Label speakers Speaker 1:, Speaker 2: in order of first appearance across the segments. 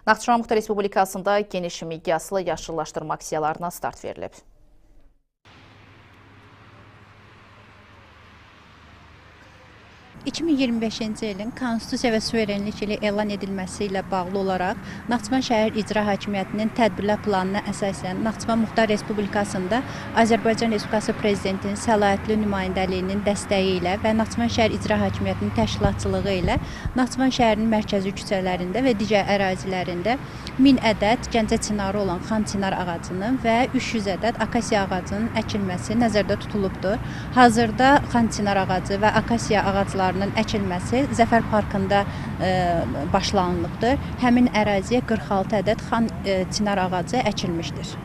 Speaker 1: Naxçıvan Muxtar Respublikasında geniş miqyaslı yaşıllaşdırma aksiyalarına start verilib.
Speaker 2: ...2025-ci ilin Konstitusiya və Suverenlik ili elan edilməsi ilə bağlı olaraq Naxçıvan şəhər İcra Hakimiyyətinin tədbirlər planına əsasən Naxçıvan Muxtar Respublikasında Azərbaycan Respublikası Prezidentinin səlahiyyətli nümayəndəliyinin dəstəyi ilə və Naxçıvan şəhər İcra Hakimiyyətinin təşkilatçılığı ilə Naxçıvan şəhərinin mərkəzi küçələrində və digər ərazilərində 1000 ədəd Gəncə çinarı olan Xan Çinar ağacının və 300 ədəd akasiya ağacının əkilməsi nəzərdə tutulubdur. Hazırda Xan Çinar ağacı və akasiya ağaclarının əkilməsi Zəfər Parkında başlanılıbdır. Həmin əraziyə 46 ədəd Xan Çinar ağacı əkilmişdir.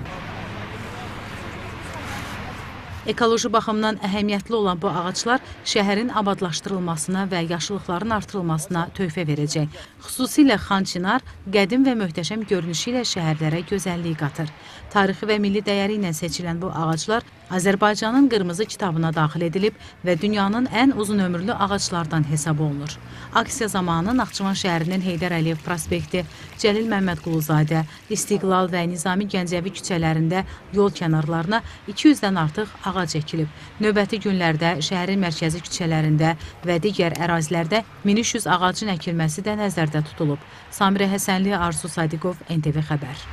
Speaker 3: Ekoloji baxımdan əhəmiyyətli olan bu ağaclar şəhərin abadlaşdırılmasına və yaşıllıqların artırılmasına töhfə verəcək. Xüsusilə Xan Çinar qədim və möhtəşəm görünüşü ilə şəhərlərə gözəllik qatır. Tarixi və milli dəyəri ilə seçilən bu ağaclar Azərbaycanın qırmızı kitabına daxil edilib və dünyanın ən uzun ömürlü ağaclardan hesab olunur. Aksiya zamanı Naxçıvan şəhərinin Heydər Əliyev prospekti, Cəlil Məmmədquluzadə, İstiqlal və Nizami Gəncəvi küçələrində yol kənarlarına 200-dən artıq ağac əkilib. Növbəti günlərdə şəhərin mərkəzi küçələrində və digər ərazilərdə 1300 ağacın əkilməsi də nəzərdə tutulub. Samirə Həsənli, Arzu Sadiqov, NTV Xəbər.